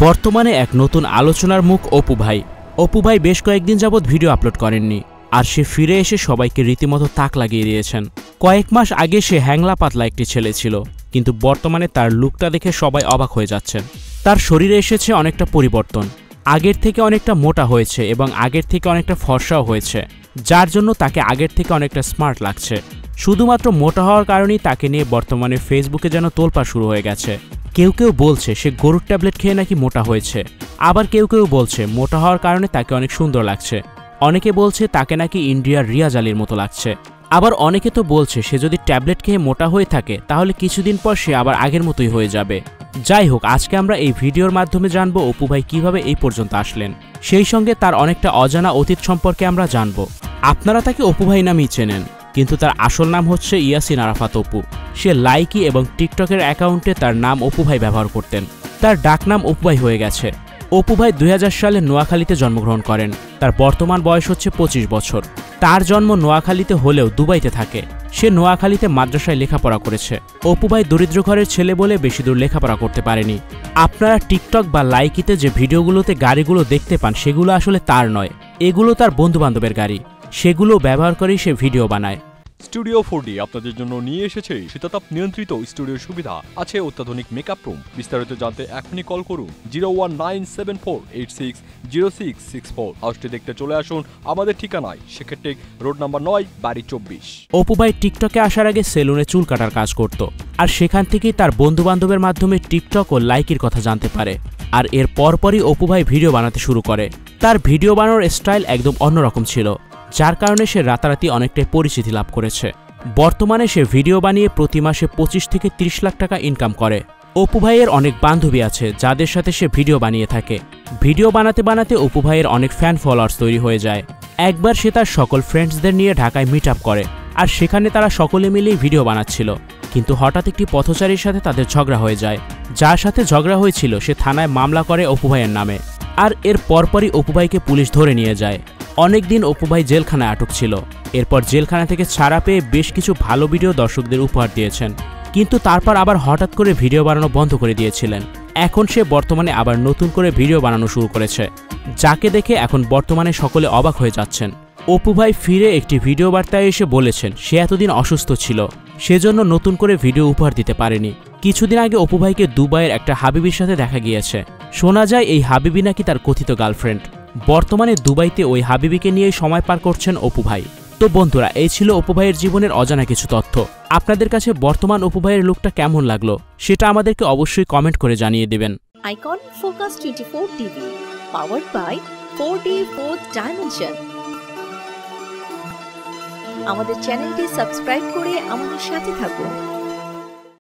বর্তমানে এক নতুন আলোচনার মুখ অপু ভাই। অপু ভাই বেশ কয়েকদিন যাবৎ ভিডিও আপলোড করেননি, আর সে ফিরে এসে সবাইকে রীতিমতো তাক লাগিয়ে দিয়েছেন। কয়েক মাস আগে সে হ্যাংলা পাতলা একটি ছেলে ছিল, কিন্তু বর্তমানে তার লুকটা দেখে সবাই অবাক হয়ে যাচ্ছেন। তার শরীরে এসেছে অনেকটা পরিবর্তন, আগের থেকে অনেকটা মোটা হয়েছে এবং আগের থেকে অনেকটা ফর্সাও হয়েছে, যার জন্য তাকে আগের থেকে অনেকটা স্মার্ট লাগছে। শুধুমাত্র মোটা হওয়ার কারণেই তাকে নিয়ে বর্তমানে ফেসবুকে যেন তোলপাড় শুরু হয়ে গেছে। কেউ কেউ বলছে সে গরুর ট্যাবলেট খেয়ে নাকি মোটা হয়েছে, আবার কেউ কেউ বলছে মোটা হওয়ার কারণে তাকে অনেক সুন্দর লাগছে। অনেকে বলছে তাকে নাকি ইন্ডিয়ার রিয়াজ আলীর মতো লাগছে। আবার অনেকে তো বলছে সে যদি ট্যাবলেট খেয়ে মোটা হয়ে থাকে তাহলে কিছুদিন পর সে আবার আগের মতোই হয়ে যাবে। যাই হোক, আজকে আমরা এই ভিডিওর মাধ্যমে জানবো অপু ভাই কিভাবে এই পর্যন্ত আসলেন, সেই সঙ্গে তার অনেকটা অজানা অতীত সম্পর্কে আমরা জানবো। আপনারা তাকে অপু ভাই নামেই চেনেন, কিন্তু তার আসল নাম হচ্ছে ইয়াসিন আরাফাত অপু। সে লাইকি এবং টিকটকের অ্যাকাউন্টে তার নাম অপু ভাই ব্যবহার করতেন। তার ডাকনাম অপু ভাই হয়ে গেছে। অপু ভাই 2000 সালে নোয়াখালীতে জন্মগ্রহণ করেন। তার বর্তমান বয়স হচ্ছে 25 বছর। তার জন্ম নোয়াখালীতে হলেও দুবাইতে থাকে। সে নোয়াখালীতে মাদ্রাসায় লেখাপড়া করেছে। অপু ভাই দরিদ্র ঘরের ছেলে বলে বেশি দূর লেখাপড়া করতে পারেনি। আপনারা টিকটক বা লাইকিতে যে ভিডিওগুলোতে গাড়িগুলো দেখতে পান সেগুলো আসলে তার নয়, এগুলো তার বন্ধুবান্ধবের গাড়ি। সেগুলো ব্যবহার করেই সে ভিডিও বানায়। স্টুডিও 4D আপনাদের জন্য নিয়ে এসেছে শীতাতাপ নিয়ন্ত্রিত স্টুডিওর সুবিধা, আছে অত্যাধুনিক মেকআপ রুম। বিস্তারিত জানতে এখনই কল করুন 01974860664। হাউসটি দেখতে চলে আসুন আমাদের ঠিকানায় শেখেরটেক রোড নাম্বার 9 বাড়ি 24। অপু ভাই টিকটকে আসার আগে সেলুনে চুল কাটার কাজ করত, আর সেখান থেকেই তার বন্ধুবান্ধবের মাধ্যমে টিকটক ও লাইকির কথা জানতে পারে। আর এর পরপরই অপু ভাই ভিডিও বানাতে শুরু করে। তার ভিডিও বানানোর স্টাইল একদম অন্যরকম ছিল, যার কারণে সে রাতারাতি অনেকটাই পরিচিতি লাভ করেছে। বর্তমানে সে ভিডিও বানিয়ে প্রতি মাসে 25 থেকে 30 লাখ টাকা ইনকাম করে। অপু ভাইয়ের অনেক বান্ধবী আছে যাদের সাথে সে ভিডিও বানিয়ে থাকে। ভিডিও বানাতে বানাতে অপু ভাইয়ের অনেক ফ্যান ফলোয়ার্স তৈরি হয়ে যায়। একবার সে তার সকল ফ্রেন্ডসদের নিয়ে ঢাকায় মিট আপ করে, আর সেখানে তারা সকলে মিলেই ভিডিও বানাচ্ছিল। কিন্তু হঠাৎ একটি পথচারীর সাথে তাদের ঝগড়া হয়ে যায়। যার সাথে ঝগড়া হয়েছিল সে থানায় মামলা করে অপু ভাইয়ের নামে, আর এর পরপরই অপু ভাইকে পুলিশ ধরে নিয়ে যায়। অনেকদিন অপু ভাই জেলখানায় আটক ছিল। এরপর জেলখানা থেকে ছাড়া পেয়ে বেশ কিছু ভালো ভিডিও দর্শকদের উপহার দিয়েছেন, কিন্তু তারপর আবার হঠাৎ করে ভিডিও বানানো বন্ধ করে দিয়েছিলেন। এখন সে বর্তমানে আবার নতুন করে ভিডিও বানানো শুরু করেছে, যাকে দেখে এখন বর্তমানে সকলে অবাক হয়ে যাচ্ছেন। অপু ভাই ফিরে একটি ভিডিও বার্তায় এসে বলেছেন সে এতদিন অসুস্থ ছিল, সেজন্য নতুন করে ভিডিও উপহার দিতে পারেনি। কিছুদিন আগে অপু ভাইকে দুবাইয়ের একটা হাবিবির সাথে দেখা গিয়েছে। শোনা যায় এই হাবিবি নাকি তার কথিত গার্লফ্রেন্ড। বর্তমানে দুবাইতে ওই হাবিবিকে নিয়েই সময় পার করছেন অপু ভাই। তো বন্ধুরা, এই ছিল অপু ভাইয়ের জীবনের অজানা কিছু তথ্য। আপনাদের কাছে বর্তমান অপু ভাইয়ের লুকটা কেমন লাগলো সেটা আমাদেরকে অবশ্যই কমেন্ট করে জানিয়ে দিবেন। Icon focus 24 TV, powered by 4D Fourth Dimension। আমাদের চ্যানেলটি সাবস্ক্রাইব করে আমাদের সাথে থাকুন।